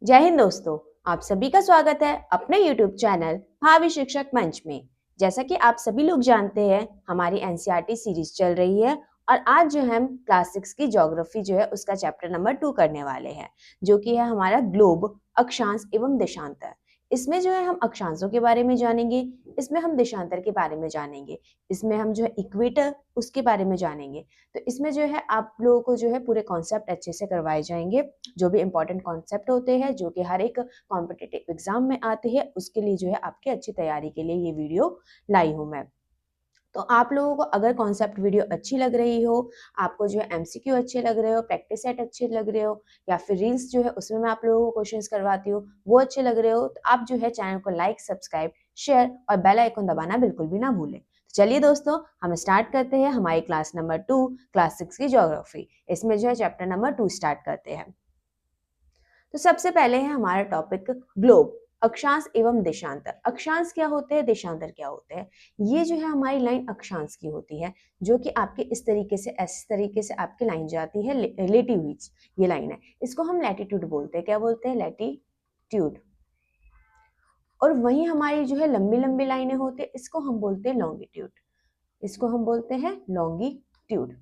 जय हिंद दोस्तों। आप सभी का स्वागत है अपने YouTube चैनल भावी शिक्षक मंच में। जैसा कि आप सभी लोग जानते हैं, हमारी एनसीईआरटी सीरीज चल रही है और आज जो हम क्लास 6 की ज्योग्राफी जो है उसका चैप्टर नंबर 2 करने वाले हैं, जो कि है हमारा ग्लोब, अक्षांश एवं देशांतर। इसमें जो है हम अक्षांशों के बारे में जानेंगे, इसमें हम देशांतर के बारे में जानेंगे, इसमें हम जो है इक्वेटर उसके बारे में जानेंगे। तो इसमें जो है आप लोगों को जो है पूरे कॉन्सेप्ट अच्छे से करवाए जाएंगे, जो भी इंपॉर्टेंट कॉन्सेप्ट होते हैं जो कि हर एक कॉम्पिटिटिव एग्जाम में आते हैं, उसके लिए जो है आपकी अच्छी तैयारी के लिए ये वीडियो लाई हूँ मैं। तो आप लोगों को अगर कॉन्सेप्ट वीडियो अच्छी लग रही हो, आपको जो है एमसीक्यू अच्छे लग रहे हो, प्रैक्टिस सेट अच्छे लग रहे हो, या फिर रील्स जो है उसमें मैं आप लोगों को क्वेश्चंस करवाती हूँ वो अच्छे लग रहे हो, तो आप जो है चैनल को लाइक, सब्सक्राइब, शेयर और बेल आइकन दबाना बिल्कुल भी ना भूलें। तो चलिए दोस्तों, हम स्टार्ट करते हैं हमारी क्लास नंबर 2, क्लास 6 की ज्योग्राफी। इसमें जो है चैप्टर नंबर 2 स्टार्ट करते हैं। तो सबसे पहले है हमारा टॉपिक ग्लोब, अक्षांश एवं देशांतर। अक्षांश क्या होते हैं, देशांतर क्या होते हैं? ये जो है हमारी लाइन अक्षांश की होती है, जो कि आपके इस तरीके से, इस तरीके से आपकी लाइन जाती है, लेटी हुई ये लाइन है। इसको हम लैटिट्यूड बोलते हैं। क्या बोलते हैं? लैटिट्यूड। और वहीं हमारी जो है लंबी लंबी लाइनें होती है, इसको हम बोलते हैं लॉन्गिट्यूड। इसको हम बोलते हैं लॉन्गिट्यूड।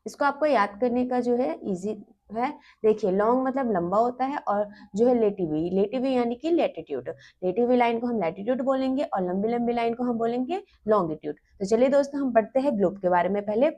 इसको आपको याद करने का जो है इजी है। देखिए, लॉन्ग मतलब लंबा होता है, और जो है लेटी हुई यानी कि लैटिट्यूड। लेटी हुई लाइन को हम लैटिट्यूड बोलेंगे और लंबी लंबी लाइन को हम बोलेंगे लॉन्गिट्यूड। तो चलिए दोस्तों, हम पढ़ते हैं ग्लोब के बारे में पहले।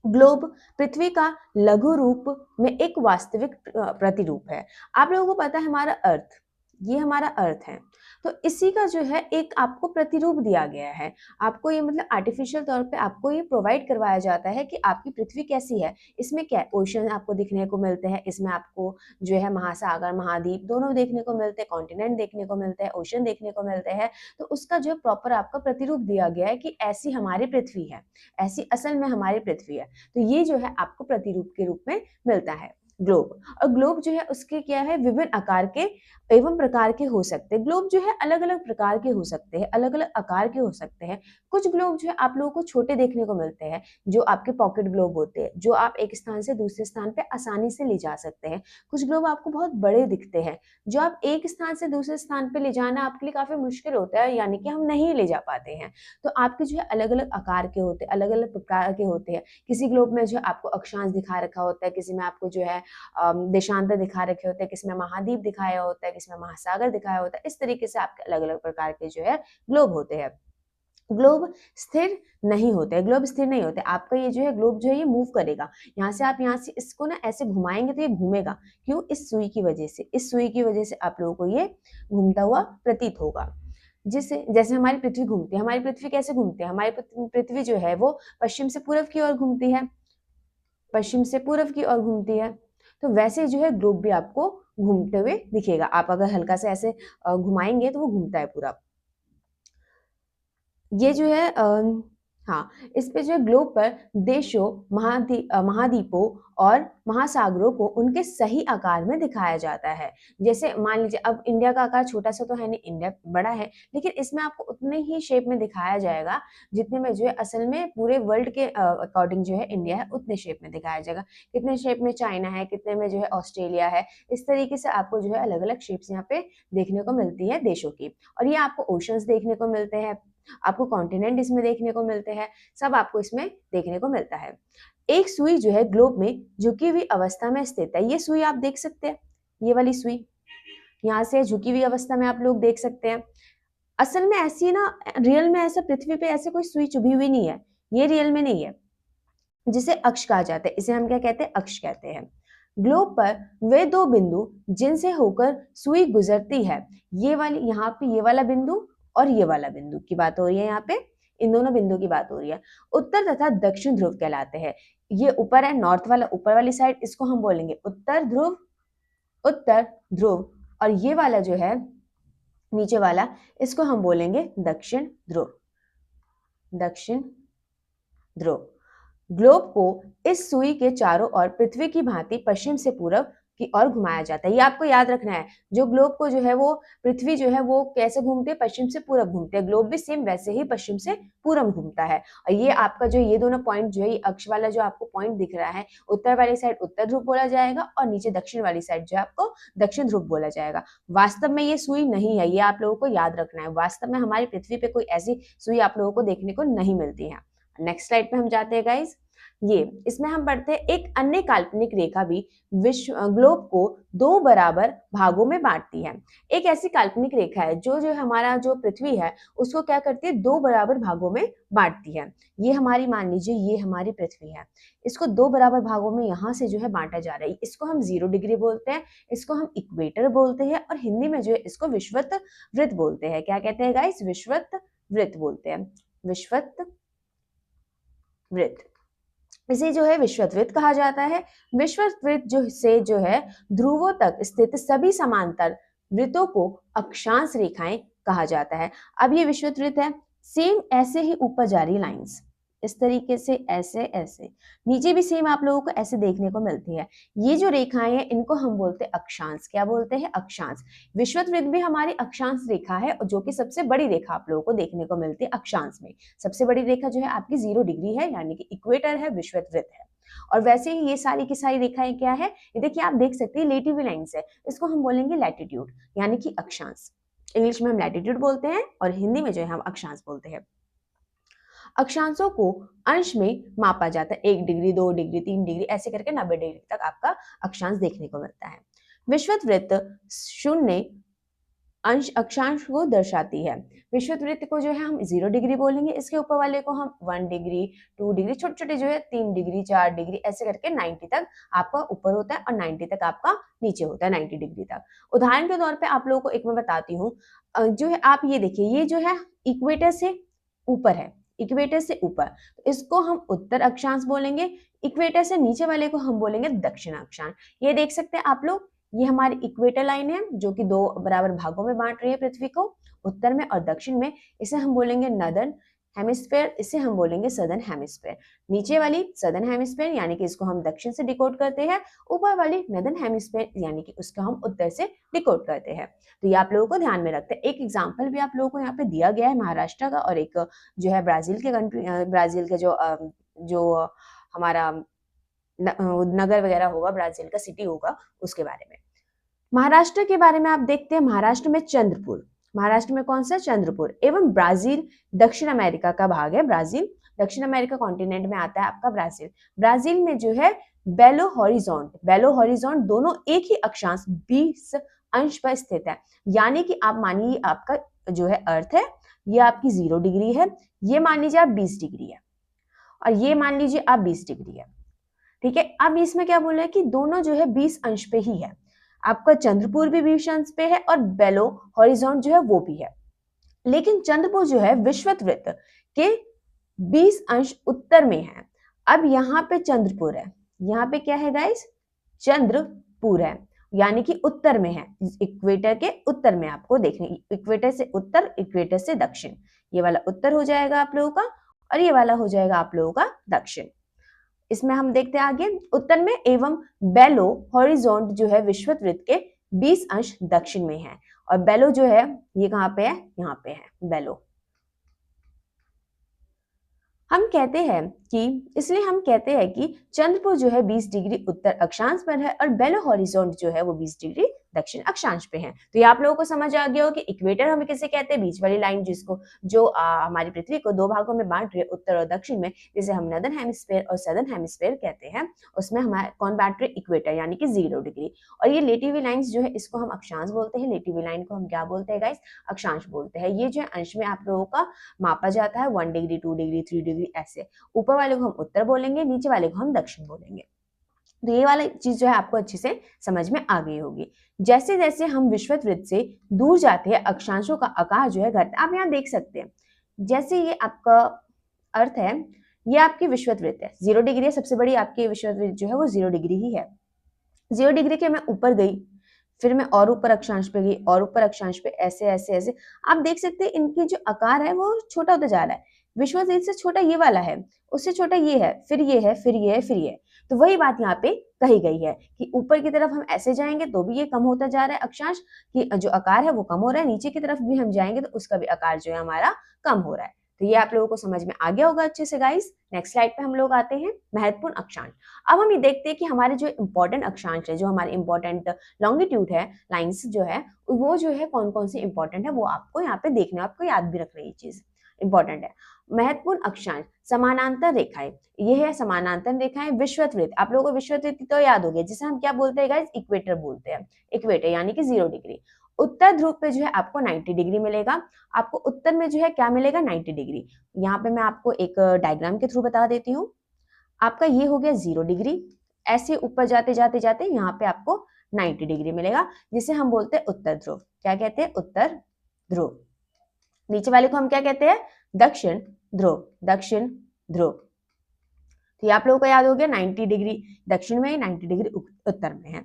ग्लोब पृथ्वी का लघु रूप में एक वास्तविक प्रतिरूप है। आप लोगों को पता है हमारा अर्थ, ये हमारा अर्थ है, तो इसी का जो है एक आपको प्रतिरूप दिया गया है। आपको ये मतलब आर्टिफिशियल तौर पे आपको ये प्रोवाइड करवाया जाता है कि आपकी पृथ्वी कैसी है। इसमें क्या ओशन आपको दिखने को मिलते हैं, इसमें आपको जो है महासागर, महाद्वीप दोनों देखने को मिलते हैं, कॉन्टिनेंट देखने को मिलते हैं, ओशन देखने को मिलते हैं। तो उसका जो प्रॉपर आपका प्रतिरूप दिया गया है कि ऐसी हमारी पृथ्वी है, ऐसी असल में हमारी पृथ्वी है। तो ये जो है आपको प्रतिरूप के रूप में मिलता है ग्लोब। और ग्लोब जो है उसके क्या है, विभिन्न आकार के एवं प्रकार के हो सकते हैं। ग्लोब जो है अलग अलग प्रकार के हो सकते हैं, अलग अलग आकार के हो सकते हैं। कुछ ग्लोब जो है आप लोगों को छोटे देखने को मिलते हैं, जो आपके पॉकेट ग्लोब होते हैं, जो आप एक स्थान से दूसरे स्थान पे आसानी से ले जा सकते हैं। कुछ ग्लोब आपको बहुत बड़े दिखते हैं, जो आप एक स्थान से दूसरे स्थान पे ले जाना आपके लिए काफी मुश्किल होता है, यानी कि हम नहीं ले जा पाते हैं। तो आपके जो है अलग अलग आकार के होते हैं, अलग अलग प्रकार के होते हैं। किसी ग्लोब में जो है आपको अक्षांश दिखा रखा होता है, किसी में आपको जो है देशांतर दिखा रखे होते हैं, किसमें महाद्वीप दिखाया होता है, किसमें महासागर दिखाया होता है। इस तरीके से आपके अलग अलग प्रकार के जो है ग्लोब होते हैं। ग्लोब स्थिर नहीं होते, ग्लोब स्थिर नहीं होते। आपका ये जो है ग्लोब जो है ये मूव करेगा। यहाँ से आप यहाँ से इसको ना ऐसे घुमाएंगे तो ये घूमेगा। क्यों? इस सुई की वजह से। इस सुई की वजह से आप लोगों को ये घूमता हुआ प्रतीत होगा। जिससे जैसे हमारी पृथ्वी घूमती है, हमारी पृथ्वी कैसे घूमती है? हमारी पृथ्वी जो है वो पश्चिम से पूर्व की ओर घूमती है, पश्चिम से पूर्व की ओर घूमती है। तो वैसे जो है ग्लोब भी आपको घूमते हुए दिखेगा। आप अगर हल्का से ऐसे घुमाएंगे तो वो घूमता है पूरा। ये जो है हाँ, इस पे जो है ग्लोब पर देशों, महाद्वीपों और महासागरों को उनके सही आकार में दिखाया जाता है। जैसे मान लीजिए, अब इंडिया का आकार छोटा सा तो है नहीं, इंडिया बड़ा है, लेकिन इसमें आपको उतने ही शेप में दिखाया जाएगा जितने में जो है असल में पूरे वर्ल्ड के अकॉर्डिंग जो है इंडिया है, उतने शेप में दिखाया जाएगा। कितने शेप में चाइना है, कितने में जो है ऑस्ट्रेलिया है। इस तरीके से आपको जो है अलग अलग शेप्स यहाँ पे देखने को मिलती है देशों की। और ये आपको ओशंस देखने को मिलते हैं, आपको कॉन्टिनेंट इसमें देखने को मिलते हैं, सब आपको इसमें देखने को मिलता है। एक सुई जो है ग्लोब में झुकी हुई अवस्था में स्थित है। ये सुई आप देख सकते हैं, ये वाली सुई यहाँ से झुकी हुई अवस्था में आप लोग देख सकते हैं। असल में ऐसी ना, रियल में ऐसा पृथ्वी पे ऐसे कोई सुई चुभी हुई नहीं है, ये रियल में नहीं है, जिसे अक्ष कहा जाता है। इसे हम क्या कहते हैं? अक्ष कहते हैं। ग्लोब पर वे दो बिंदु जिनसे होकर सुई गुजरती है, ये वाली, यहाँ पे ये वाला बिंदु और ये वाला बिंदु की बात हो रही है। यहाँ पे इन दोनों बिंदु की बात हो रही है। उत्तर तथा दक्षिण ध्रुव कहलाते हैं। ये ऊपर है, नॉर्थ वाला ऊपर वाली साइड, इसको हम बोलेंगे उत्तर ध्रुव, उत्तर ध्रुव। और ये वाला जो है नीचे वाला, इसको हम बोलेंगे दक्षिण ध्रुव, दक्षिण ध्रुव। ग्लोब को इस सुई के चारों ओर पृथ्वी की भांति पश्चिम से पूर्व की ओर घुमाया जाता है। ये आपको याद रखना है। जो ग्लोब को जो है वो पृथ्वी जो है वो कैसे घूमती है, पश्चिम से पूरब घूमती है। ग्लोब भी सेम वैसे ही पश्चिम से पूरब घूमता है। और ये आपका जो ये दोनों पॉइंट जो है, ये अक्ष वाला जो आपको पॉइंट दिख रहा है, उत्तर वाली साइड उत्तर ध्रुव बोला जाएगा और नीचे दक्षिण वाली साइड जो है आपको दक्षिण ध्रुव बोला जाएगा। वास्तव में ये सुई नहीं है, ये आप लोगों को याद रखना है। वास्तव में हमारी पृथ्वी पे कोई ऐसी सुई आप लोगों को देखने को नहीं मिलती है। नेक्स्ट स्लाइड पे हम जाते हैं गाइस। ये इसमें हम पढ़ते हैं एक अन्य काल्पनिक रेखा भी विश्व ग्लोब को दो बराबर भागों में बांटती है। एक ऐसी काल्पनिक रेखा है जो जो हमारा जो पृथ्वी है उसको क्या करती है, दो बराबर भागों में बांटती है। ये हमारी, मान लीजिए ये हमारी पृथ्वी है, इसको दो बराबर भागों में यहाँ से जो है बांटा जा रहा है। इसको हम 0 डिग्री बोलते हैं, इसको हम इक्वेटर बोलते हैं और हिंदी में जो है इसको विषुवत वृत्त बोलते हैं। क्या कहते हैं गाइस? विषुवत वृत्त बोलते हैं, विषुवत वृत्त। इसे जो है विषुवत वृत्त कहा जाता है। विषुवत वृत्त जो है ध्रुवों तक स्थित सभी समांतर वृत्तों को अक्षांश रेखाएं कहा जाता है। अब ये विषुवत वृत्त है, सेम ऐसे ही ऊपर जा रही लाइंस इस तरीके से, ऐसे ऐसे नीचे भी सेम आप लोगों को ऐसे देखने को मिलती है। ये जो रेखाएं हैं इनको हम बोलते हैं अक्षांश। क्या बोलते हैं? अक्षांश। विषुवत वृत्त भी हमारी अक्षांश रेखा है, जो कि सबसे बड़ी रेखा आप लोगों को देखने को मिलती है अक्षांश में। सबसे बड़ी रेखा जो है आपकी 0 डिग्री है, यानी कि इक्वेटर है, विषुवत वृत्त है। और वैसे ही ये सारी की सारी रेखाएं क्या है, ये देखिए आप देख सकते हैं लेटिव लाइंस है, इसको हम बोलेंगे लैटिट्यूड यानी कि अक्षांश। इंग्लिश में हम लैटिट्यूड बोलते हैं और हिंदी में जो है हम अक्षांश बोलते हैं। अक्षांशों को अंश में मापा जाता है, 1 डिग्री 2 डिग्री 3 डिग्री ऐसे करके 90 डिग्री तक आपका अक्षांश देखने को मिलता है। विषुवत वृत्त 0 अंश अक्षांश को दर्शाती है। विषुवत वृत्त को जो है हम 0 डिग्री बोलेंगे, इसके ऊपर वाले को हम 1 डिग्री 2 डिग्री, छोटे छोटे जो है 3 डिग्री 4 डिग्री ऐसे करके 90 तक आपका ऊपर होता है और 90 तक आपका नीचे होता है, 90 डिग्री तक। उदाहरण के तौर पे आप लोगों को एक मैं बताती हूँ, जो है आप ये देखिए, ये जो है इक्वेटर से ऊपर है, इक्वेटर से ऊपर, तो इसको हम उत्तर अक्षांश बोलेंगे। इक्वेटर से नीचे वाले को हम बोलेंगे दक्षिण अक्षांश। ये देख सकते हैं आप लोग, ये हमारी इक्वेटर लाइन है जो कि 2 बराबर भागों में बांट रही है पृथ्वी को, उत्तर में और दक्षिण में। इसे हम बोलेंगे नॉर्दर्न हेमिस्फीयर, इसे हम बोलेंगे सदर्न हेमिस्फीयर। नीचे वाली सदर्न हेमिस्फीयर यानी कि इसको हम दक्षिण से डिकोड करते हैं, ऊपर वाली नॉर्दर्न हेमिस्फीयर यानी कि उसको हम उत्तर से डिकोड करते हैं। तो ये आप लोगों को ध्यान में रखते हैं। एक एग्जाम्पल भी आप लोगों को यहाँ पे दिया गया है महाराष्ट्र का, और एक जो है ब्राजील के कंट्री, ब्राजील के जो हमारा नगर वगैरह होगा, ब्राजील का सिटी होगा, उसके बारे में। महाराष्ट्र के बारे में आप देखते हैं, महाराष्ट्र में चंद्रपुर, महाराष्ट्र में कौन सा? चंद्रपुर। एवं ब्राजील दक्षिण अमेरिका का भाग है, ब्राजील दक्षिण अमेरिका कॉन्टिनेंट में आता है आपका ब्राजील। ब्राजील में जो है बेलो हॉरिजॉन्ट दोनों एक ही अक्षांश 20 अंश पर स्थित है। यानी कि आप मानिए आपका जो है अर्थ है, ये आपकी 0 डिग्री है, ये मान लीजिए आप 20 डिग्री है, और ये मान लीजिए आप 20 डिग्री है। ठीक है, अब इसमें क्या बोला है कि दोनों जो है 20 अंश पे ही है। आपका चंद्रपुर भी 20 अंश पे है और बेलो हॉरिजॉन्ट जो है वो भी है। लेकिन चंद्रपुर जो है विषुवत वृत्त के 20 अंश उत्तर में है। अब यहाँ पे चंद्रपुर है, यहाँ पे क्या है गाइस? चंद्रपुर है, यानी कि उत्तर में है, इक्वेटर के उत्तर में आपको देखने, इक्वेटर से उत्तर, इक्वेटर से दक्षिण। ये वाला उत्तर हो जाएगा आप लोगों का और ये वाला हो जाएगा आप लोगों का दक्षिण। इसमें हम देखते हैं आगे, उत्तर में एवं बेलो हॉरिजॉन्ट जो है विषुवत वृत्त के 20 अंश दक्षिण में है। और बेलो जो है ये कहाँ पे है? यहाँ पे है बेलो। हम कहते हैं कि, इसलिए हम कहते हैं कि चंद्रपुर जो है 20 डिग्री उत्तर अक्षांश पर है और बेलो हॉरिजॉन्ट जो है वो 20 डिग्री दक्षिण अक्षांश पे है। तो ये आप लोगों को समझ आ गया हो कि इक्वेटर हमें किसे कहते हैं? बीच वाली लाइन जिसको जो हमारी पृथ्वी को 2 भागों में बांट रही है, उत्तर और दक्षिण में, जिसे हम नॉर्दर्न हेमिस्फीयर और सदर्न हेमिस्फीयर कहते हैं। उसमें हमारे कौन बांट रहे? इक्वेटर यानी कि 0 डिग्री। और ये लेटिव लाइन्स जो है इसको हम अक्षांश बोलते हैं। लेटिव लाइन को हम क्या बोलते हैं गाइस? अक्षांश बोलते हैं। ये जो है अंश में आप लोगों का मापा जाता है, 1 डिग्री 2 डिग्री 3 डिग्री ऐसे। ऊपर वाले को हम उत्तर बोलेंगे, नीचे वाले को हम दक्षिण बोलेंगे। तो ये वाली चीज जो है आपको अच्छे से समझ में आ गई होगी। जैसे जैसे हम विषुवत वृत्त से दूर जाते हैं, अक्षांशों का आकार जो है घटता है। आप यहाँ देख सकते हैं, जैसे ये आपका अर्थ है, ये आपकी विषुवत वृत्त है, 0 डिग्री है, सबसे बड़ी आपकी विषुवत वृत्त जो है वो 0 डिग्री ही है। 0 डिग्री के मैं ऊपर गई, फिर मैं और ऊपर अक्षांश पे गई, और ऊपर अक्षांश पे, ऐसे ऐसे ऐसे आप देख सकते हैं इनकी जो आकार है वो छोटा होता जा रहा है। विषुवत वृत्त से छोटा ये वाला है, उससे छोटा ये है, फिर ये है, फिर ये है, फिर ये है। तो वही बात यहाँ पे कही गई है कि ऊपर की तरफ हम ऐसे जाएंगे तो भी ये कम होता जा रहा है अक्षांश, कि जो आकार है वो कम हो रहा है, नीचे की तरफ भी हम जाएंगे तो उसका भी आकार जो है हमारा कम हो रहा है। तो ये आप लोगों को समझ में आ गया होगा अच्छे से गाइस। नेक्स्ट स्लाइड पे हम लोग आते हैं महत्वपूर्ण अक्षांश। अब हम ये देखते हैं कि हमारे जो इंपॉर्टेंट अक्षांश है, जो हमारे इंपॉर्टेंट लॉन्गिट्यूड है, लाइंस जो है, वो जो है कौन कौन सी इंपॉर्टेंट है वो आपको यहाँ पे देखना है, आपको याद भी रखना ये चीज इंपॉर्टेंट है। महत्वपूर्ण अक्षांश समानांतर रेखाएं, ये है समानांतर रेखाएं। विश्वत वृत्त, आप लोगों को विश्वत वृत्त तो याद हो गया, जिसे हम क्या बोलते हैं गाइस, इक्वेटर बोलते हैं। इक्वेटर यानी कि 0 डिग्री। उत्तर ध्रुव पे जो है आपको 90 डिग्री मिलेगा, आपको उत्तर में जो है क्या मिलेगा, 90 डिग्री। यहाँ पे मैं आपको एक डायग्राम के थ्रू बता देती हूँ। आपका ये हो गया 0 डिग्री, ऐसे ऊपर जाते जाते जाते यहाँ पे आपको 90 डिग्री मिलेगा, जिसे हम बोलते हैं उत्तर ध्रुव। क्या कहते हैं, उत्तर ध्रुव। नीचे वाले को हम क्या कहते हैं, दक्षिण ध्रुव, दक्षिण ध्रुव। तो ये आप लोगों को याद हो गया, 90 डिग्री दक्षिण में है, 90 डिग्री उत्तर में है।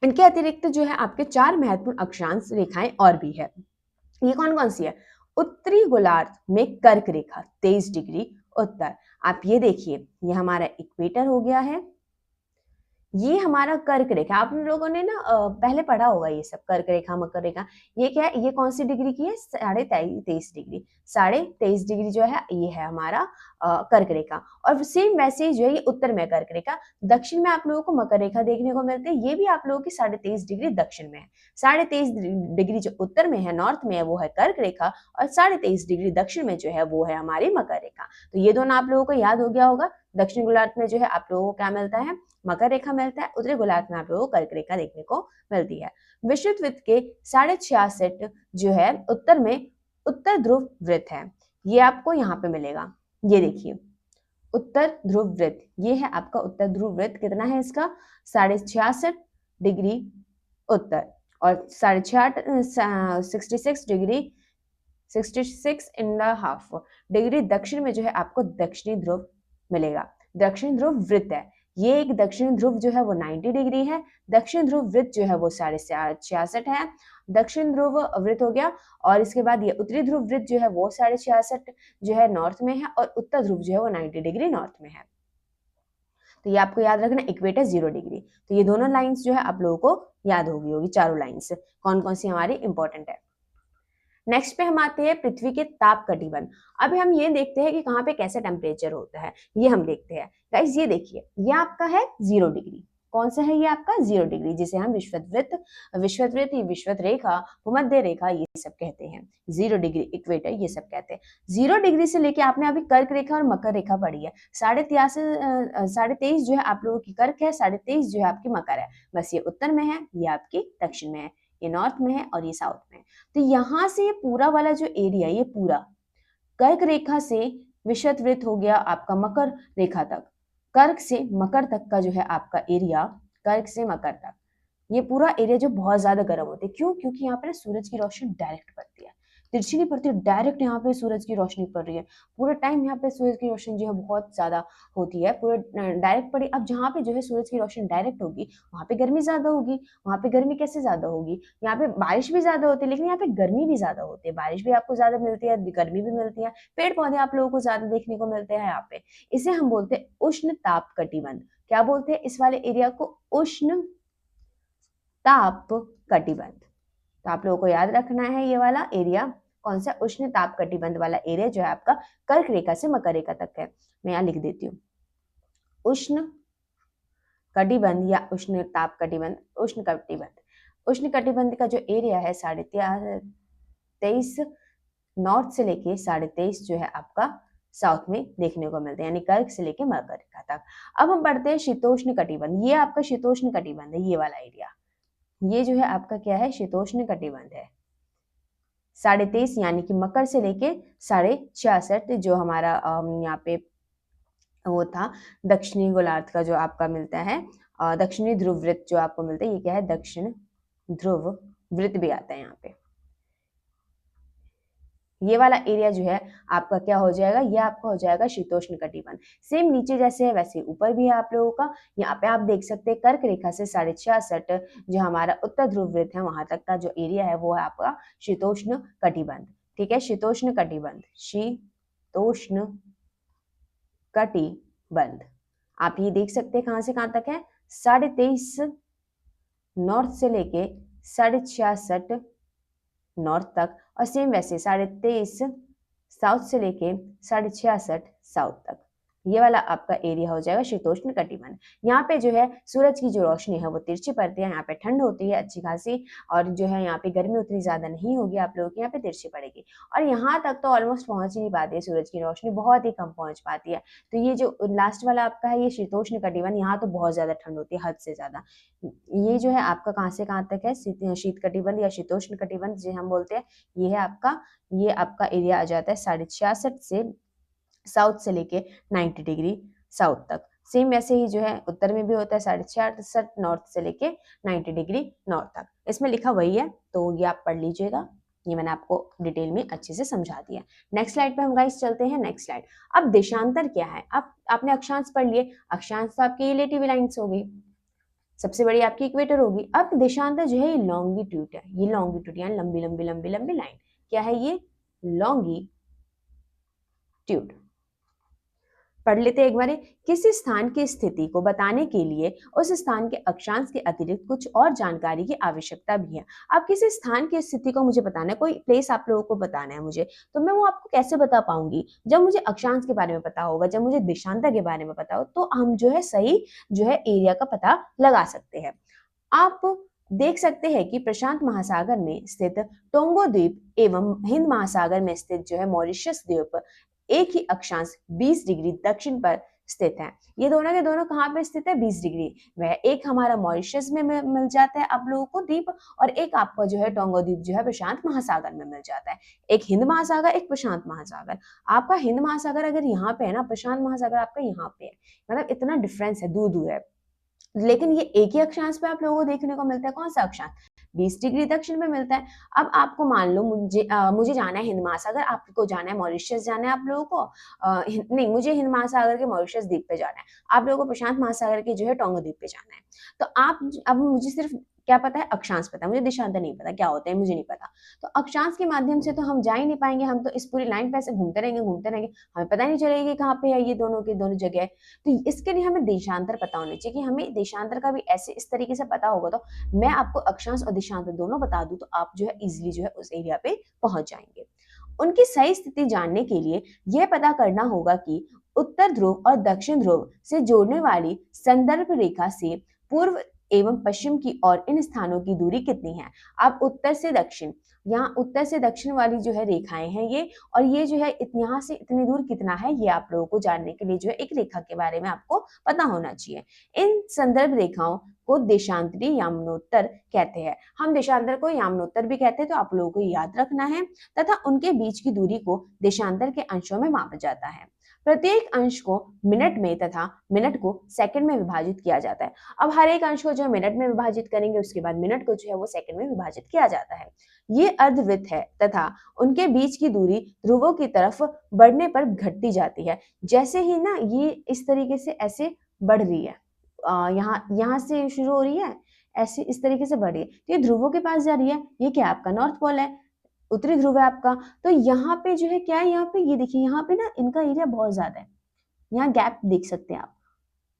इनके अतिरिक्त जो है आपके 4 महत्वपूर्ण अक्षांश रेखाएं और भी है। ये कौन कौन सी है, उत्तरी गोलार्ध में कर्क रेखा 23 डिग्री उत्तर। आप ये देखिए, ये हमारा इक्वेटर हो गया है, ये हमारा कर्क रेखा। आप लोगों ने ना पहले पढ़ा होगा ये सब, कर्क रेखा, मकर रेखा। ये क्या है, ये कौन सी डिग्री की है, 23.5 डिग्री। 23.5 डिग्री जो है ये है हमारा कर्क रेखा। और सेम वैसे ही जो है ये उत्तर में कर्क रेखा। दक्षिण में आप लोगों को मकर रेखा देखने को मिलती है, ये भी आप लोगों की 23.5 डिग्री दक्षिण में है। 23.5 डिग्री जो उत्तर में है, नॉर्थ में है, वो है कर्क रेखा, और 23.5 डिग्री दक्षिण में जो है वो है हमारी मकर रेखा। तो ये दोनों आप लोगों को याद हो गया होगा। दक्षिण गोलार्ध में जो है आप लोगों को क्या मिलता है, मकर रेखा मिलता है। उत्तरी गोलार्ध में आप लोगों को कर्क रेखा देखने को मिलती है। विषुवत वृत्त के 66.5 जो है उत्तर में उत्तर ध्रुव वृत्त है, ये आपको यहाँ पे मिलेगा। ये देखिए, उत्तर ध्रुव वृत्त, ये है आपका उत्तर ध्रुव वृत्त। कितना है इसका, 66.5 डिग्री उत्तर, और 66 डिग्री, 66.5 डिग्री दक्षिण में जो है आपको दक्षिणी ध्रुव मिलेगा। दक्षिण ध्रुव वृत्त है ये, एक दक्षिण ध्रुव जो है वो 90 डिग्री है, दक्षिण ध्रुव वृत्त जो है वो 66.5 है। दक्षिण ध्रुव वृत्त हो गया, और इसके बाद ये उत्तरी ध्रुव वृत्त जो है वो 66.5 जो है नॉर्थ में है, और उत्तर ध्रुव जो है वो 90 डिग्री नॉर्थ में है। तो ये आपको याद रखना, इक्वेटर 0 डिग्री। तो ये दोनों लाइंस जो है आप लोगों को याद होगी चारों लाइंस कौन कौन सी हमारी इंपॉर्टेंट है। नेक्स्ट पे हम आते हैं पृथ्वी के ताप कटिबंध। अभी हम ये देखते हैं कि कहाँ पे कैसा टेम्परेचर होता है, ये हम देखते हैं। गाइस ये देखिए, ये आपका है 0 डिग्री। कौन सा है ये आपका, 0 डिग्री, जिसे हम विषुवत वृत्त, विषुवत रेखा, भूमध्य रेखा ये सब कहते हैं। 0 डिग्री इक्वेटर ये सब कहते हैं। 0 डिग्री से लेके आपने अभी कर्क रेखा और मकर रेखा पढ़ी है। 23.5 जो है आप लोगों की कर्क है, 23.5 जो है आपकी मकर है। बस ये उत्तर में है, ये आपकी दक्षिण में है, ये नॉर्थ में है, और ये साउथ में है। तो यहाँ से ये पूरा वाला जो एरिया, ये पूरा कर्क रेखा से विषुवत वृत्त हो गया आपका मकर रेखा तक, कर्क से मकर तक का जो है आपका एरिया, कर्क से मकर तक, ये पूरा एरिया जो बहुत ज्यादा गर्म होते हैं। क्यों, क्योंकि यहाँ पे सूरज की रोशनी डायरेक्ट पड़ती है, तिरछी नहीं पड़ती, डायरेक्ट यहाँ पे सूरज की रोशनी पड़ रही है पूरे टाइम। यहाँ पे सूरज की रोशनी जो है बहुत ज्यादा होती है, पूरे डायरेक्ट पड़ी। अब जहाँ पे जो है सूरज की रोशनी डायरेक्ट होगी, वहां पे गर्मी ज्यादा होगी। वहां पे गर्मी कैसे ज्यादा होगी, यहाँ पे बारिश भी ज्यादा होती है, लेकिन यहाँ पे गर्मी भी ज्यादा होती है। बारिश भी आपको ज्यादा मिलती है, गर्मी भी मिलती है, पेड़ पौधे आप लोगों को ज्यादा देखने को मिलते हैं यहाँ पे। इसे हम बोलते हैं उष्ण ताप कटिबंध। क्या बोलते हैं इस वाले एरिया को, उष्ण ताप कटिबंध। तो आप लोगों को याद रखना है ये वाला एरिया कौन सा, उष्ण ताप कटिबंध वाला एरिया जो है आपका कर्क रेखा से मकर रेखा तक है। मैं यहाँ लिख देती हूँ, उष्ण कटिबंध या उष्ण ताप कटिबंध, उष्ण कटिबंध। उष्ण कटिबंध का जो एरिया है 23.5 नॉर्थ से लेके 23.5 जो है आपका साउथ में देखने को मिलते हैं, यानी कर्क से लेके मकर रेखा तक। अब हम बढ़ते हैं शीतोष्ण कटिबंध। ये आपका शीतोष्ण कटिबंध है, ये वाला एरिया, ये जो है आपका क्या है, शीतोष्ण कटिबंध है। 23.5 यानी कि मकर से लेके 66.5 जो हमारा यहाँ पे वो था दक्षिणी गोलार्ध का जो आपका मिलता है, दक्षिणी ध्रुव वृत्त जो आपको मिलता है, ये क्या है, दक्षिण ध्रुव वृत्त भी आता है यहाँ पे। ये वाला एरिया जो है आपका क्या हो जाएगा, ये आपका हो जाएगा शीतोष्ण कटिबंध। सेम नीचे जैसे है वैसे ऊपर भी है आप लोगों का। यहाँ पे आप देख सकते हैं कर्क रेखा से 66.5 जो हमारा उत्तर ध्रुव वृत्त है, वहां तक का जो एरिया है वो है आपका शीतोष्ण कटिबंध। ठीक है, शीतोष्ण कटिबंध, शीतोष्ण कटिबंध। बंद। आप ये देख सकते हैं कहाँ से कहाँ तक है, 23.5 नॉर्थ से लेके 66.5 नॉर्थ तक, और सेम वैसे 23.5 साउथ से लेके 66.5 साउथ तक। ये वाला आपका एरिया हो जाएगा शीतोष्ण कटिबंध। यहाँ पे जो है सूरज की जो रोशनी है वो तिरछी पड़ती है, यहाँ पे ठंड होती है अच्छी खासी, और जो है यहाँ पे गर्मी उतनी ज्यादा नहीं होगी आप लोगों की, यहाँ पे तिरछी पड़ेगी। और यहाँ तक तो ऑलमोस्ट पहुंच ही नहीं पाती है सूरज की रोशनी, बहुत ही कम पहुंच पाती है। तो ये जो लास्ट वाला आपका है ये शीतोष्ण कटिबंध, यहाँ तो बहुत ज्यादा ठंड होती है, हद से ज्यादा। ये जो है आपका कहाँ से कहाँ तक है, शीत कटिबंध या शीतोष्ण कटिबंध जो हम बोलते हैं, ये आपका एरिया आ जाता है 66.5 से साउथ से लेके 90 डिग्री साउथ तक। सेम वैसे ही जो है उत्तर में भी होता है 66.5 नॉर्थ से लेके 90 डिग्री नॉर्थ तक। इसमें लिखा वही है, तो ये आप पढ़ लीजिएगा, ये मैंने आपको डिटेल में अच्छे से समझा दिया। नेक्स्ट स्लाइड पे हम गाइस चलते हैं। नेक्स्ट स्लाइड, अब देशांतर क्या है। अब आपने अक्षांश पढ़ लिए, अक्षांश तो आपकी रिलेटिव लाइन्स हो गई, सबसे बड़ी आपकी इक्वेटर होगी। अब देशांतर जो है ये लॉन्गिट्यूड है, ये लॉन्गिट्यूड यानी लंबी लंबी लंबी लंबी लाइन, क्या है ये, लॉन्गिट्यूड। पढ़ लेते एक बार। किसी स्थान की स्थिति को बताने के लिए उस स्थान के अक्षांश के अतिरिक्त कुछ और जानकारी की आवश्यकता भी है। अब किसी स्थान की स्थिति को मुझे बताना है, कोई प्लेस आप लोगों को बताना है मुझे, तो मैं वो आपको कैसे बता पाऊंगी, जब मुझे अक्षांश के बारे में पता होगा, जब मुझे देशांतर के बारे में पता हो, तो हम जो है सही जो है एरिया का पता लगा सकते हैं। आप देख सकते हैं कि प्रशांत महासागर में स्थित टोंगो द्वीप एवं हिंद महासागर में स्थित जो है मॉरिशस द्वीप एक ही अक्षांश 20 डिग्री दक्षिण पर स्थित है। ये दोनों के दोनों कहाँ पे स्थित है, 20 डिग्री। वह एक हमारा मॉरिशस में मिल जाता है आप लोगों को द्वीप, और एक आपका जो है टोंगो द्वीप जो है प्रशांत महासागर में मिल जाता है। एक हिंद महासागर, एक प्रशांत महासागर। आपका हिंद महासागर अगर यहाँ पे है ना, प्रशांत महासागर आपका यहाँ पे है, मतलब इतना डिफरेंस है, दूर दूर है, लेकिन ये एक ही अक्षांश पे आप लोगों को देखने को मिलता है। कौन सा अक्षांश, 20 डिग्री दक्षिण में मिलता है। अब आपको मान लो मुझे जाना है हिंद महासागर, आपको जाना है मॉरिशस, जाना है आप लोगों को नहीं, मुझे हिंद महासागर के मॉरिशस द्वीप पे जाना है, आप लोगों को प्रशांत महासागर के जो है टोंगो द्वीप पे जाना है। तो आप अब मुझे सिर्फ क्या पता है, अक्षांश पता है, मुझे देशांतर नहीं पता क्या होता है, मुझे नहीं पता। तो अक्षांश के माध्यम से तो हम जा ही नहीं पाएंगे, हम तो इस पूरी लाइन पे ऐसे घूमते रहेंगे, हमें पता नहीं चलेगा कहाँ पे है ये दोनों की दोनों जगह। तो इसके लिए हमें देशांतर पता होने चाहिए, कि हमें देशांतर का भी ऐसे इस तरीके से पता होगा, तो मैं आपको अक्षांश और देशांतर दोनों बता दूं, तो आप जो है इजिली जो है उस एरिया पे पहुंच जाएंगे। उनकी सही स्थिति जानने के लिए यह पता करना होगा कि उत्तर ध्रुव और दक्षिण ध्रुव से जोड़ने वाली संदर्भ रेखा से पूर्व एवं पश्चिम की ओर इन स्थानों की दूरी कितनी है। अब उत्तर से दक्षिण, यहाँ उत्तर से दक्षिण वाली जो है रेखाएं हैं ये, और ये जो है यहाँ से इतनी दूर कितना है, ये आप लोगों को जानने के लिए जो है एक रेखा के बारे में आपको पता होना चाहिए। इन संदर्भ रेखाओं को देशांतरी यामनोत्तर कहते हैं। हम देशांतर को यामनोत्तर भी कहते हैं, तो आप लोगों को याद रखना है। तथा उनके बीच की दूरी को देशांतर के अंशों में मापा जाता है। प्रत्येक अंश को मिनट में तथा मिनट को सेकंड में विभाजित किया जाता है। अब हर एक अंश को जो है मिनट में विभाजित करेंगे, उसके बाद मिनट को जो है वो सेकंड में विभाजित किया जाता है। ये अर्धवृत्त है तथा उनके बीच की दूरी ध्रुवों की तरफ बढ़ने पर घटती जाती है। जैसे ही ना ये इस तरीके से ऐसे बढ़ रही है, यहाँ से शुरू हो रही है, ऐसे इस तरीके से बढ़ रही है, तो ये ध्रुवों के पास जा रही है। ये क्या आपका नॉर्थ पोल है, उत्तरी ध्रुव है आपका। तो यहाँ पे जो है क्या है, यहाँ पे ये देखिए, यहाँ पे ना इनका एरिया बहुत ज्यादा है, यहाँ गैप देख सकते हैं आप,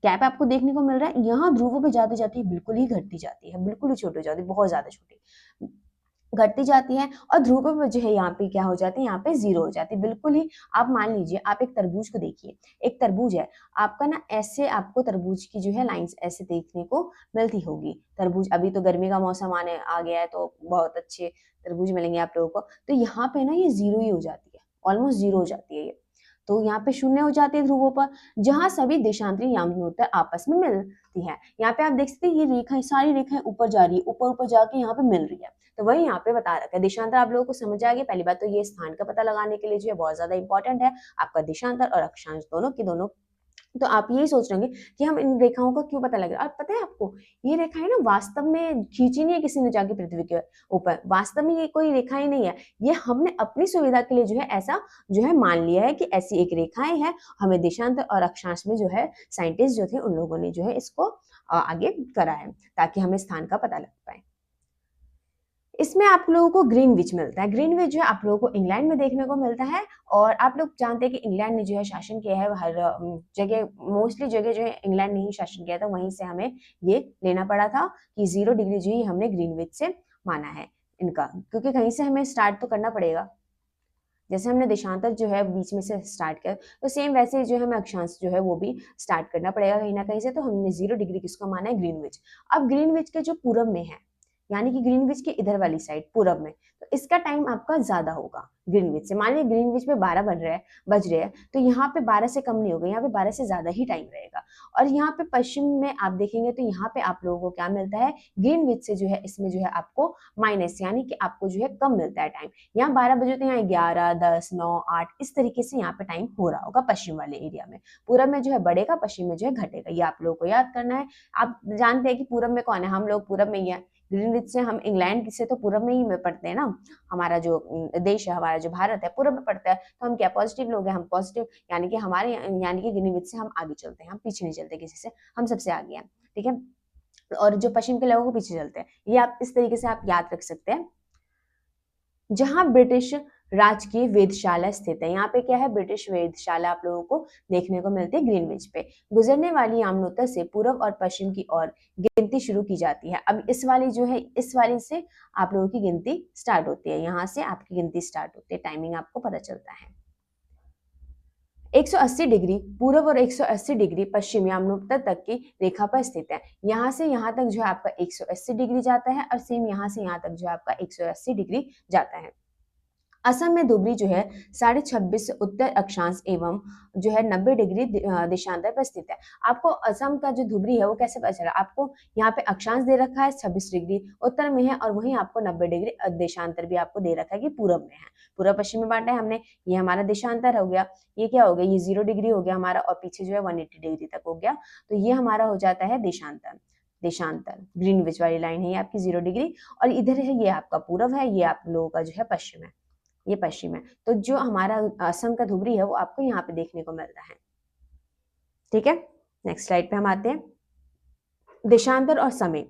गैप आपको देखने को मिल रहा है। यहाँ ध्रुवों पे जाते जाते बिल्कुल ही घटती जाती है, बिल्कुल ही छोटी हो जाती है, बहुत ज्यादा छोटी घटती जाती है। और ध्रुवों पे जो है यहाँ पे क्या हो जाती है, यहाँ पे जीरो हो जाती है बिल्कुल ही। आप मान लीजिए आप एक तरबूज को देखिए, एक तरबूज है आपका ना, ऐसे आपको तरबूज की जो है लाइंस ऐसे देखने को मिलती होगी। तरबूज, अभी तो गर्मी का मौसम आने आ गया है, तो बहुत अच्छे तरबूज मिलेंगे आप लोगों को। तो यहाँ पे ना ये जीरो ही हो जाती है, ऑलमोस्ट जीरो हो जाती है ये। तो यहाँ पे शून्य हो जाती है ध्रुवों पर, जहां सभी देशांतरी यामनोत्तर आपस में मिलती है। यहाँ पे आप देख सकते हैं ये रेखाएं, सारी रेखाएं ऊपर जा रही है, ऊपर ऊपर जाके यहाँ पे मिल रही है। तो वही यहाँ पे बता रखा है। देशांतर आप लोगों को समझ आ गया। पहली बात तो ये स्थान का पता लगाने के लिए जो है बहुत ज्यादा इंपॉर्टेंट है आपका देशांतर और अक्षांश दोनों की दोनों। तो आप यही सोच रहे होंगे कि हम इन रेखाओं का क्यों पता लग रहा है। और पता है आपको, ये रेखाएं ना वास्तव में खींची नहीं है किसी ने जाके पृथ्वी के ऊपर, वास्तव में ये कोई रेखाएं नहीं है, ये हमने अपनी सुविधा के लिए जो है ऐसा जो है मान लिया है कि ऐसी एक रेखाएं है। हमें देशांतर और अक्षांश में जो है साइंटिस्ट जो थे उन लोगों ने जो है इसको आगे करा है, ताकि हमें स्थान का पता लग पाए। इसमें आप लोगों को ग्रीनविच मिलता है। ग्रीनविच जो है आप लोगों को इंग्लैंड में देखने को मिलता है, और आप लोग जानते हैं कि इंग्लैंड ने जो है शासन किया है हर जगह, मोस्टली जगह जो है इंग्लैंड ने ही शासन किया था, वहीं से हमें ये लेना पड़ा था कि 0 डिग्री जो है हमने ग्रीनविच से माना है इनका, क्योंकि कहीं से हमें स्टार्ट तो करना पड़ेगा। जैसे हमने देशांतर जो है बीच में से स्टार्ट किया, तो सेम वैसे ही जो है हमें अक्षांश जो है वो भी स्टार्ट करना पड़ेगा कहीं ना कहीं से। तो हमने 0 डिग्री किसको माना है? ग्रीनविच। अब ग्रीनविच के जो पूरब में है, यानी कि ग्रीनविच के इधर वाली साइड पूरब में, तो इसका टाइम आपका ज्यादा होगा ग्रीनविच से। मान लीजिए ग्रीनविच में 12 बज रहे हैं, तो यहाँ पे 12 से कम नहीं होगा, यहाँ पे 12 से ज्यादा ही टाइम रहेगा। और यहाँ पे पश्चिम में आप देखेंगे तो यहाँ पे आप लोगों को क्या मिलता है? ग्रीनविच से जो है इसमें जो है आपको माइनस, यानी कि आपको जो है कम मिलता है टाइम। यहाँ 12 बजे तो यहाँ 11, 10, 9, 8 इस तरीके से यहाँ पे टाइम हो रहा होगा पश्चिम वाले एरिया में। पूरब में जो है बढ़ेगा, पश्चिम में जो है घटेगा, ये आप लोगों को याद करना है। आप जानते हैं कि पूरब में कौन है? हम लोग पूरब में ही है। ग्रीनविच से हम इंग्लैंड से तो पूरब में ही में पढ़ते हैं ना। हमारा जो देश है, हमारा जो भारत है, पूरब में पड़ता है, तो हम क्या पॉजिटिव लोग हैं, हम पॉजिटिव, यानी कि हमारे यानी कि ग्रीनविच से हम आगे चलते हैं, हम पीछे नहीं चलते किसी से, हम सबसे आगे हैं, ठीक है। और जो पश्चिम के लोगों को पीछे चलते हैं, ये आप इस तरीके से आप याद रख सकते हैं। जहां ब्रिटिश राज की वेधशाला स्थित है, यहाँ पे क्या है? ब्रिटिश वेधशाला आप लोगों को देखने को मिलती है ग्रीनविच पे। गुजरने वाली यामनोत्तर से पूर्व और पश्चिम की ओर गिनती शुरू की जाती है। अब इस वाली जो है, इस वाली से आप लोगों की गिनती स्टार्ट होती है, यहाँ से आपकी गिनती स्टार्ट होती है, टाइमिंग आपको पता चलता है। 180 डिग्री पूर्व और 180 डिग्री पश्चिम यामनोत्तर तक की रेखा पर स्थित है। यहाँ से यहाँ तक जो है आपका 180 डिग्री जाता है, और सेम यहाँ से यहाँ तक जो है आपका 180 डिग्री जाता है। असम में धुबरी जो है 26.5 उत्तर अक्षांश एवं जो है 90 डिग्री देशांतर पर स्थित है। आपको असम का जो धुबरी है वो कैसे पता चला? आपको यहाँ पे अक्षांश दे रखा है 26 डिग्री उत्तर में है, और वहीं आपको 90 डिग्री देशांतर भी आपको दे रखा है कि पूरब में है। पूर्व पश्चिम में बांटा है हमने, ये हमारा देशांतर हो गया। ये क्या हो गया? ये 0 डिग्री हो गया हमारा, और पीछे जो है 180 डिग्री तक हो गया, तो ये हमारा हो जाता है देशांतर। देशांतर ग्रीनविच वाली लाइन है ये आपकी 0 डिग्री, और इधर है ये आपका पूरब है, ये आप लोगों का जो है पश्चिम है, ये पश्चिम है। तो जो हमारा असम का धुबरी है वो आपको यहाँ पे देखने को मिलता है, ठीक है। नेक्स्ट स्लाइड पे हम आते हैं। देशांतर और समय।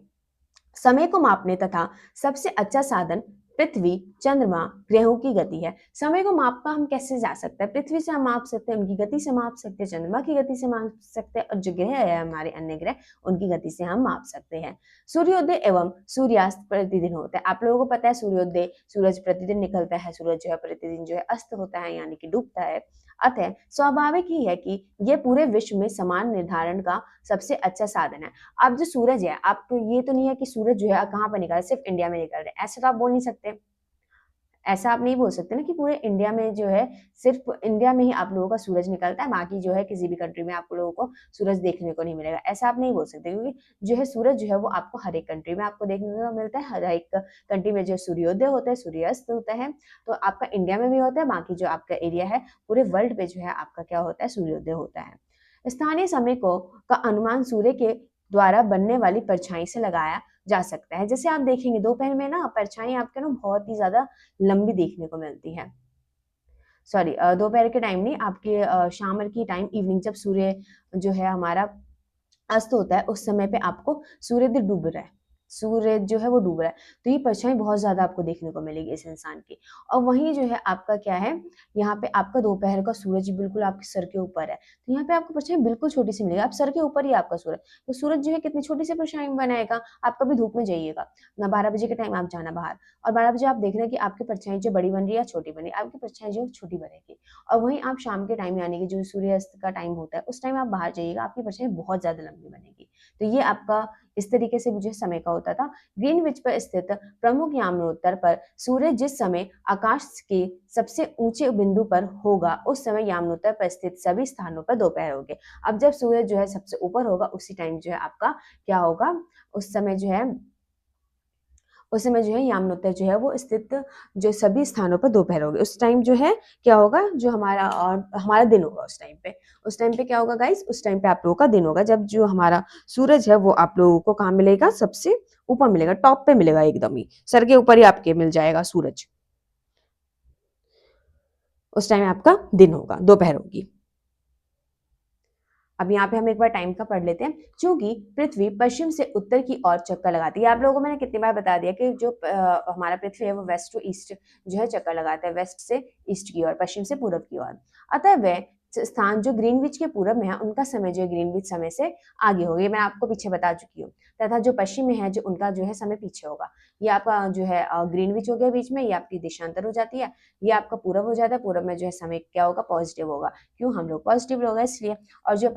समय को मापने तथा सबसे अच्छा साधन पृथ्वी, चंद्रमा, ग्रहों की गति है। समय को मापा हम कैसे जा सकते हैं? पृथ्वी से हम माप सकते हैं, उनकी गति से माप सकते हैं, चंद्रमा की गति से माप सकते हैं, और जो ग्रह है हमारे अन्य ग्रह, उनकी गति से हम माप सकते हैं। सूर्योदय एवं सूर्यास्त प्रतिदिन होता है। आप लोगों को पता है सूर्योदय, सूरज प्रतिदिन निकलता है, सूरज जो है प्रतिदिन जो है अस्त होता है, यानी कि डूबता है। अतः स्वाभाविक ही है कि यह पूरे विश्व में समान निर्धारण का सबसे अच्छा साधन है। अब जो सूरज है, आपको ये तो नहीं है कि सूरज जो है कहाँ पर निकल रहा है, सिर्फ इंडिया में निकल रहा है, ऐसा तो आप बोल नहीं सकते। ऐसा आप नहीं बोल सकते ना कि पूरे इंडिया में जो है, सिर्फ इंडिया में ही आप लोगों का सूरज निकलता है, बाकी जो है किसी भी कंट्री में आप लोगों को सूरज देखने को नहीं मिलेगा, ऐसा आप नहीं बोल सकते। क्योंकि जो है सूरज जो है वो आपको हर एक कंट्री में आपको देखने को मिलता है, हर एक कंट्री में जो सूर्योदय होता है, सूर्यास्त होता है, तो आपका इंडिया में भी होता है, बाकी जो आपका एरिया है पूरे वर्ल्ड पे जो है आपका क्या होता है? सूर्योदय होता है। स्थानीय समय को का अनुमान सूर्य के द्वारा बनने वाली परछाई से लगाया जा सकता है। जैसे आप देखेंगे दोपहर में ना परछाई आपके ना बहुत ही ज्यादा लंबी देखने को मिलती है। सॉरी, दोपहर के टाइम नहीं, आपके शाम की टाइम, इवनिंग, जब सूर्य जो है हमारा अस्त होता है, उस समय पे आपको सूर्य डूब रहा है, सूर्य जो है वो डूब रहा है, तो ये परछाई बहुत ज्यादा आपको देखने को मिलेगी इस इंसान की। और वहीं जो है आपका क्या है, यहाँ पे आपका दोपहर का सूरज बिल्कुल आपके सर के ऊपर है, तो यहाँ पे आपको परछाई बिल्कुल छोटी सी मिलेगी, आप सर के ऊपर ही आपका सूरज, तो सूरज जो है कितनी छोटी सी परछाई बनाएगा। आप कभी धूप में जाइएगा ना, 12 बजे के टाइम आप जाना बाहर, और 12 बजे आप देख रहे हैं कि आपकी परछाई जो बड़ी बन रही है या छोटी बन रही है, आपकी परछाई जो छोटी बनेगी। और वहीं आप शाम के टाइम, यानी कि जो सूर्यास्त का टाइम होता है, उस टाइम आप बाहर जाइएगा, आपकी परछाई बहुत ज्यादा लंबी बनेगी। तो ये आपका इस तरीके से मुझे समय का होता था। ग्रीनविच पर स्थित प्रमुख यामनोत्तर पर सूर्य जिस समय आकाश के सबसे ऊंचे बिंदु पर होगा, उस समय यामनोत्तर पर स्थित सभी स्थानों पर दोपहर होगी। अब जब सूर्य जो है सबसे ऊपर होगा, उसी टाइम जो है आपका क्या होगा, उस समय जो है यामनोत्तर जो है वो स्थित जो सभी स्थानों पर दोपहर होगी। उस टाइम जो है क्या होगा, जो हमारा दिन होगा, उस टाइम पे क्या होगा गाइस, उस टाइम पे आप लोगों का दिन होगा, जब जो हमारा सूरज है वो आप लोगों को कहाँ मिलेगा? सबसे ऊपर मिलेगा, टॉप पे मिलेगा, एकदम ही सर के ऊपर ही आपके मिल जाएगा सूरज। उस टाइम आपका दिन होगा, दोपहर होगी। अब यहाँ पे हम एक बार टाइम का पढ़ लेते हैं। चूंकि पृथ्वी पश्चिम से उत्तर की ओर चक्कर लगाती है, आप लोगों को मैंने कितनी बार बता दिया कि जो हमारा पृथ्वी है वो वेस्ट टू ईस्ट जो है चक्कर लगाता है, वेस्ट से ईस्ट की ओर, पश्चिम से पूरब की ओर। अतः वह स्थान जो ग्रीनविच के पूरब में है उनका समय जो है ग्रीनविच समय से आगे होगी, मैं आपको पीछे बता चुकी हूँ। तथा जो पश्चिम में है जो उनका जो है समय पीछे होगा। ये आपका जो है ग्रीनविच हो गया बीच में, ये आपकी देशांतर हो जाती है, ये आपका पूरब हो जाता है, पूरब में जो है समय क्या होगा, पॉजिटिव होगा। क्यों, हम लोग पॉजिटिव लोग हैं इसलिए। और जो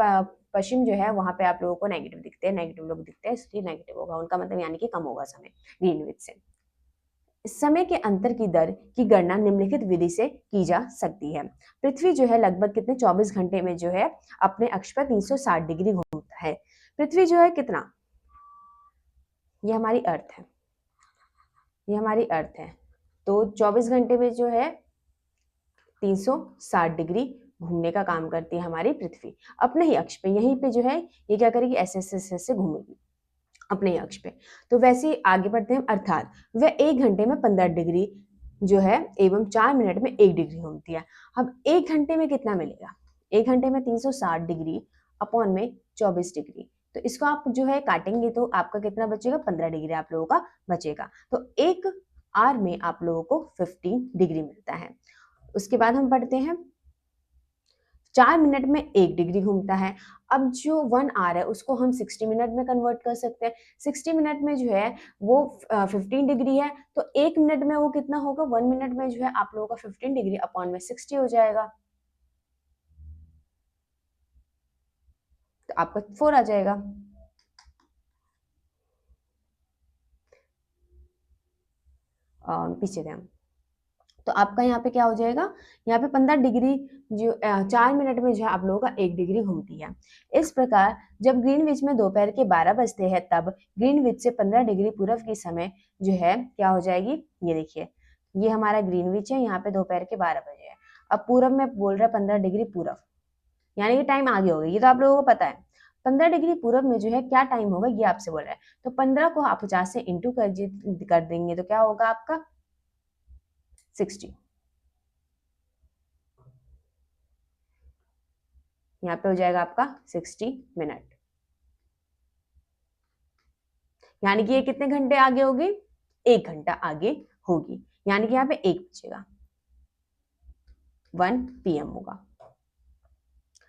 पश्चिम जो है वहां पे आप लोगों को नेगेटिव दिखते हैं, नेगेटिव लोग दिखते हैं इसलिए नेगेटिव होगा उनका, मतलब यानी कि कम होगा समय ग्रीनविच से। समय के अंतर की दर की गणना निम्नलिखित विधि से की जा सकती है। पृथ्वी जो है लगभग कितने 24 घंटे में जो है अपने अक्ष पर 360 डिग्री घूमता है। पृथ्वी जो है कितना, ये हमारी अर्थ है, ये हमारी अर्थ है, तो 24 घंटे में जो है 360 डिग्री घूमने का काम करती है हमारी पृथ्वी अपने ही अक्ष पे। यहीं पे जो है ये क्या करेगी, ऐसे ऐसे घूमेगी अपने ही अक्ष पे। तो वैसे ही आगे बढ़ते हैं, अर्थात वह 1 घंटे में 15 डिग्री जो है एवं 4 मिनट में 1 डिग्री घूमती है। अब 1 घंटे में कितना मिलेगा, 1 घंटे में 360 डिग्री अपॉन में 24 डिग्री, तो इसको आप जो है काटेंगे तो आपका कितना बचेगा, 15 डिग्री आप लोगों का बचेगा। तो 1 आवर में आप लोगों को 15 डिग्री मिलता है। उसके बाद हम पढ़ते हैं 4 मिनट में 1 डिग्री घूमता है। अब जो 1 आवर है उसको हम 60 मिनट में कन्वर्ट कर सकते हैं। 60 मिनट में जो है वो 15 डिग्री है, तो 1 मिनट में वो कितना होगा, 1 मिनट में जो है आप लोगों का 15 डिग्री अपॉन में 60 हो जाएगा, तो आपका 4 आ जाएगा। पीछे थे हम, तो आपका यहाँ पे क्या हो जाएगा, यहाँ पे 15 डिग्री जो 4 मिनट में जो है आप लोगों का 1 डिग्री घूमती है। इस प्रकार जब ग्रीनविच में दोपहर के 12 बजते हैं तब ग्रीनविच से 15 डिग्री पूर्व की समय जो है क्या हो जाएगी, ये देखिए ये हमारा ग्रीनविच है, यहाँ पे दोपहर के 12 बजे है। अब पूरब में बोल रहा है 15 डिग्री पूरब, यानी कि टाइम आगे हो गया, ये तो आप लोगों को पता है। 15 डिग्री पूरब में जो है क्या टाइम होगा ये आपसे बोल रहा है, तो 15 को आप 50 से इंटू कर देंगे तो क्या होगा आपका 60, यहाँ पे हो जाएगा आपका 60 मिनट, यानी कि ये कितने घंटे आगे होगी, 1 घंटा आगे होगी, यानी कि यहाँ पे 1 बचेगा, 1 PM होगा।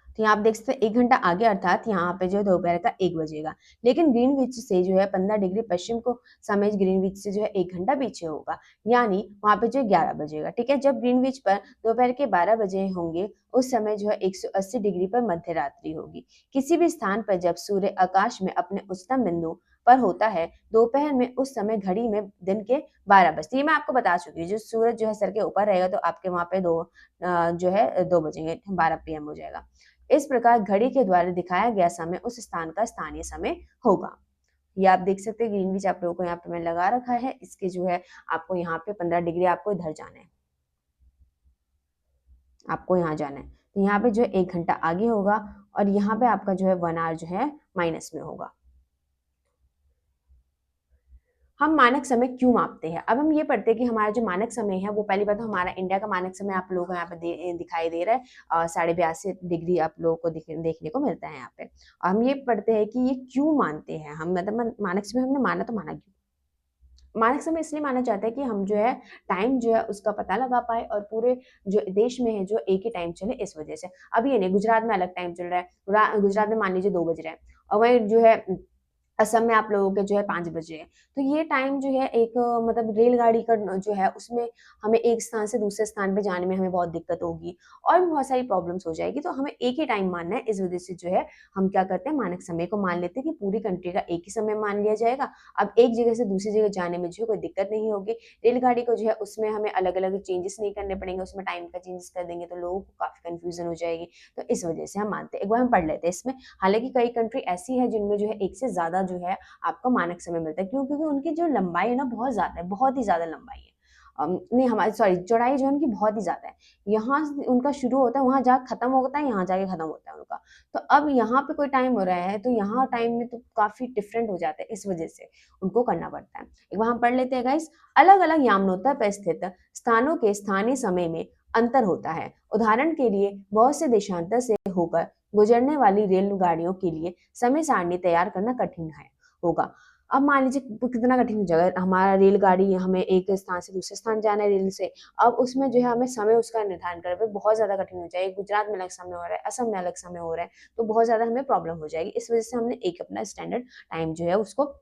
तो यहाँ आप देख सकते हैं 1 घंटा आगे, अर्थात यहाँ पे जो दोपहर का 1 बजेगा। लेकिन ग्रीनविच से जो है 15 डिग्री पश्चिम को समय ग्रीनविच से जो है 1 घंटा पीछे होगा, यानी वहां पे जो 11 बजेगा। ठीक है, जब ग्रीनविच पर दोपहर के 12 बजे होंगे उस समय जो है 180 डिग्री पर मध्य रात्रि होगी। किसी भी स्थान पर जब सूर्य आकाश में अपने उच्चतम बिंदु पर होता है दोपहर में, उस समय घड़ी में दिन के 12 बजते, ये मैं आपको बता चुकी हूँ। जो सूरज जो है सर के ऊपर रहेगा तो आपके वहां पे जो है 2 बजेंगे, 12 PM हो जाएगा। इस प्रकार घड़ी के द्वारा दिखाया गया समय उस स्थान का स्थानीय समय होगा। ये आप देख सकते हैं ग्रीनविच आप लोगों को यहाँ पे मैंने लगा रखा है, इसके जो है आपको यहाँ पे 15 डिग्री आपको इधर जाना है, आपको यहाँ जाना है, तो यहाँ पे जो है 1 घंटा आगे होगा और यहाँ पे आपका जो है 1 आवर जो है माइनस में होगा। हम मानक समय क्यों मापते हैं, अब हम ये पढ़ते हैं कि हमारा जो मानक समय है वो पहली बात तो हमारा इंडिया का मानक समय आप लोगों को यहाँ पे दिखाई दे रहा है, 82.5 डिग्री आप लोगों को देखने को मिलता है यहाँ पे। और हम ये पढ़ते हैं कि ये क्यों मानते हैं हम, मतलब मानक समय हमने माना तो माना क्यों, मानक समय इसलिए माना जाता है कि हम जो है टाइम जो है उसका पता लगा पाए और पूरे जो देश में है जो एक ही टाइम चले, इस वजह से। अब ये नहीं गुजरात में अलग टाइम चल रहा है, गुजरात में मान लीजिए 2 बज रहे हैं और वही जो है असम में आप लोगों के जो है 5 बजे है, तो ये टाइम जो है एक मतलब रेलगाड़ी का जो है उसमें हमें एक स्थान से दूसरे स्थान पे जाने में हमें बहुत दिक्कत होगी और भी बहुत सारी प्रॉब्लम्स हो जाएगी, तो हमें एक ही टाइम मानना है। इस वजह से जो है हम क्या करते हैं, मानक समय को मान लेते हैं कि पूरी कंट्री का एक ही समय मान लिया जाएगा। अब एक जगह से दूसरी जगह जाने में जो है कोई दिक्कत नहीं होगी। रेलगाड़ी को जो है उसमें हमें अलग अलग चेंजेस नहीं करने पड़ेंगे, उसमें टाइम का चेंजेस कर देंगे तो लोगों को काफी कंफ्यूजन हो जाएगी, तो इस वजह से हम मानते हैं। एक बार हम पढ़ लेते हैं इसमें। हालांकि कई कंट्री ऐसी है जिनमें जो है एक से ज्यादा जो है आपको मानक समय मिलता है, क्यों, क्योंकि उनकी जो लंबाई है ना बहुत ज्यादा है, बहुत ही ज्यादा लंबाई है। नहीं हमारी सॉरी चौड़ाई जो है उनकी बहुत ही ज्यादा है, यहाँ उनका शुरू होता है वहां जाके खत्म होता है, यहाँ जाके खत्म होता है उनका। तो अब यहाँ पे कोई टाइम हो रहा है तो यहाँ टाइम में तो काफी डिफरेंट हो जाता है, इस वजह से उनको करना पड़ता है। एक बार हम पढ़ लेते हैं गाइस। अलग अलग यामनोत्तर पर स्थित स्थानों के स्थानीय समय में अंतर होता है। उदाहरण के लिए बहुत से देशांतर से होकर गुजरने वाली रेलगाड़ियों के लिए समय सारणी तैयार करना कठिन है होगा। अब मान लीजिए कितना कठिन हो जाएगा, हमारा रेलगाड़ी हमें एक स्थान से दूसरे स्थान जाना है रेल से, अब उसमें जो है हमें समय उसका निर्धारण करना बहुत ज्यादा कठिन हो जाएगा। गुजरात में अलग समय हो रहा है, असम में अलग समय हो रहा है, तो बहुत ज्यादा हमें प्रॉब्लम हो जाएगी। इस वजह से हमने एक अपना स्टैंडर्ड टाइम जो है उसको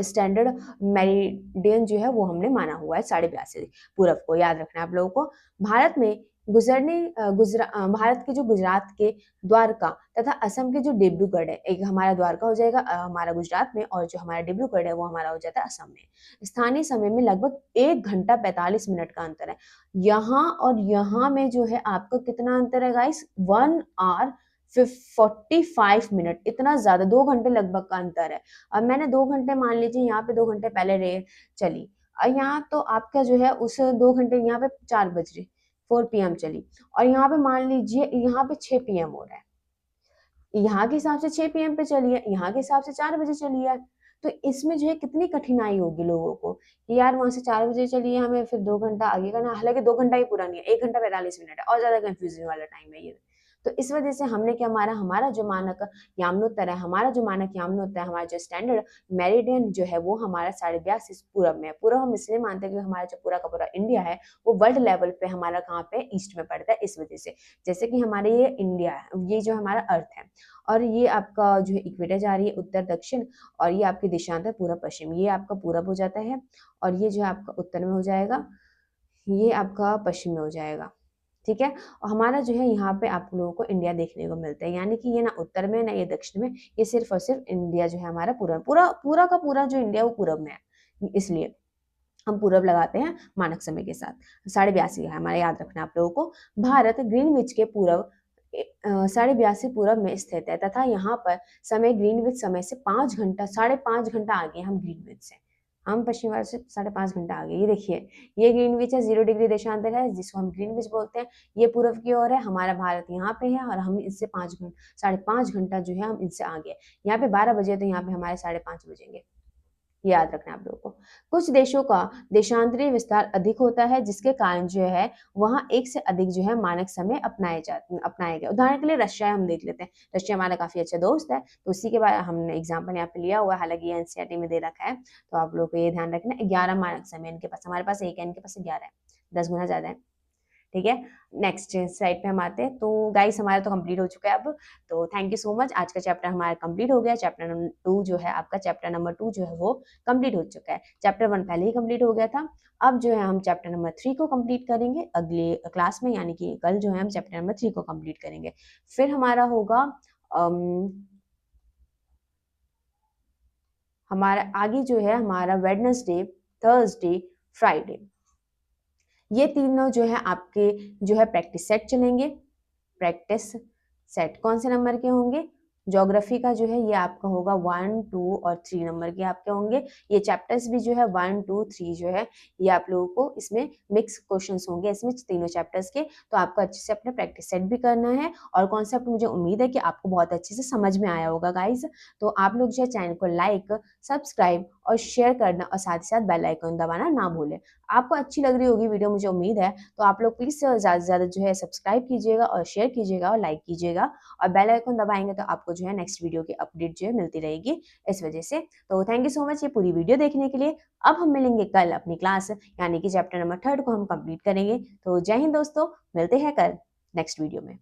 स्टैंडर्ड मेरिडियन जो है वो हमने माना हुआ है 82.5 पूरब को, याद रखना है आप लोगों को। भारत में भारत के जो गुजरात के द्वारका तथा असम के जो डिब्रूगढ़ है, एक हमारा द्वारका हो जाएगा हमारा गुजरात में, और जो हमारा डिब्रूगढ़ है वो हमारा हो जाता है असम में। स्थानीय समय में लगभग 1 घंटा 45 मिनट का अंतर है। यहाँ और यहाँ में जो है आपका कितना अंतर है गाइस, 1 आवर 45 मिनट, इतना ज्यादा 2 घंटे लगभग का अंतर है। अब मैंने 2 घंटे मान लीजिए यहाँ पे 2 घंटे पहले रेल चली, और यहाँ तो आपका जो है उस 2 घंटे यहाँ पे 4 बज रहे 4 PM चली, और यहाँ पे मान लीजिए यहाँ पे 6 PM हो रहा है। यहाँ के हिसाब से 6 PM पे चली है, यहाँ के हिसाब से 4 बजे चली है। तो इसमें जो है कितनी कठिनाई होगी लोगों को कि यार वहां से 4 बजे चली है, हमें फिर 2 घंटा आगे करना, हालांकि 2 घंटा ही पूरा नहीं है, 1 घंटा 45 मिनट है, और ज्यादा कंफ्यूजन वाला टाइम है ये। तो इस वजह से हमने क्या हमारा हमारा जो मानक याम्नोत्तर है, हमारा जो मानक याम्नोत्तर है, हमारा जो स्टैंडर्ड मेरिडियन जो है वो हमारा 82.5 पूरब में है। पूरब हम इसलिए मानते हैं क्योंकि हमारा जो पूरा का पूरा इंडिया है वो वर्ल्ड लेवल पे हमारा कहाँ पे ईस्ट में पड़ता है, इस वजह से। जैसे कि हमारे ये इंडिया है, ये जो हमारा अर्थ है, और ये आपका जो है इक्वेटर जा रही है उत्तर दक्षिण, और ये आपकी दिशांतर पूरब पश्चिम, ये आपका पूरब हो जाता है, और ये जो है आपका उत्तर में हो जाएगा, ये आपका पश्चिम में हो जाएगा, ठीक है। और हमारा जो है यहाँ पे आप लोगों को इंडिया देखने को मिलता है, यानी कि ये ना उत्तर में ना ये दक्षिण में, ये सिर्फ और सिर्फ इंडिया जो है हमारा पूरा पूरा पूरा का पूरा जो इंडिया वो पूरब में है, इसलिए हम पूरब लगाते हैं मानक समय के साथ। 82.5 है हमारा, याद रखना आप लोगों को। भारत ग्रीनविच के पूरब 82.5 पूरब में स्थित है, तथा यहाँ पर समय ग्रीनविच समय से 5 घंटा 5.5 घंटा आगे हम ग्रीनविच से, हम पश्चिम भारत से 5.5 घंटा आगे। ये देखिए, ये ग्रीनविच है, 0 डिग्री देशांतर है जिसको हम ग्रीनविच बोलते हैं। ये पूरब की ओर है, हमारा भारत यहाँ पे है, और हम इससे 5.5 घंटा जो है हम इनसे आगे। यहाँ पे 12 बजे, तो यहाँ पे हमारे 5:30 बजेंगे, याद रखना आप लोगों को। कुछ देशों का देशांतरीय विस्तार अधिक होता है, जिसके कारण जो है वहां एक से अधिक जो है मानक समय अपनाए गए। उदाहरण के लिए रशिया हम देख लेते हैं, रशिया हमारा काफी अच्छा दोस्त है, तो उसी के बाद हमने एग्जाम्पल यहाँ पे लिया हुआ है, हालांकि ये एनसीईआरटी में दे रखा है, तो आप लोग को ये ध्यान रखना। 11 मानक समय इनके पास, हमारे पास 1 है, इनके पास 11 है, 10 गुना ज्यादा है, ठीक है। नेक्स्ट स्लाइड पे हम आते हैं। तो गाइस हमारा तो कंप्लीट हो चुका है अब, तो थैंक यू सो मच। आज का चैप्टर हमारा कंप्लीट हो गया। चैप्टर नंबर 2 जो है आपका, चैप्टर नंबर 2 जो है वो कंप्लीट हो चुका है। चैप्टर 1 पहले ही कंप्लीट हो गया था। अब जो है हम चैप्टर नंबर 3 को कंप्लीट करेंगे अगले क्लास में, यानी कि कल जो है हम चैप्टर नंबर 3 को कंप्लीट करेंगे। फिर हमारा होगा हमारा आगे जो है हमारा वेडनेसडे, थर्सडे, फ्राइडे, ये तीनों जो है आपके जो है प्रैक्टिस सेट चलेंगे। प्रैक्टिस सेट कौन से नंबर के होंगे? ज्योग्राफी का जो है ये आपका होगा 1, 2 और 3 नंबर के आपके होंगे। ये चैप्टर्स भी जो है 1, 2, 3 जो है ये आप लोगों को इसमें मिक्स क्वेश्चंस होंगे इसमें तीनों चैप्टर्स के, तो आपको अच्छे से अपना प्रैक्टिस सेट भी करना है। और कॉन्सेप्ट मुझे उम्मीद है कि आपको बहुत अच्छे से समझ में आया होगा गाइज। तो आप लोग जो है चैनल को लाइक, सब्सक्राइब और शेयर करना, और साथ ही साथ बेल आइकन दबाना ना भूलें। आपको अच्छी लग रही होगी वीडियो, मुझे उम्मीद है, तो आप लोग प्लीज ज्यादा से ज्यादा जो है सब्सक्राइब कीजिएगा और शेयर कीजिएगा और लाइक कीजिएगा, और बेल आइकन दबाएंगे तो आपको जो है नेक्स्ट वीडियो की अपडेट जो है मिलती रहेगी इस वजह से। तो थैंक यू सो मच ये पूरी वीडियो देखने के लिए। अब हम मिलेंगे कल अपनी क्लास, यानी कि चैप्टर नंबर 3 को हम कंप्लीट करेंगे। तो जय हिंद दोस्तों, मिलते हैं कल नेक्स्ट वीडियो में।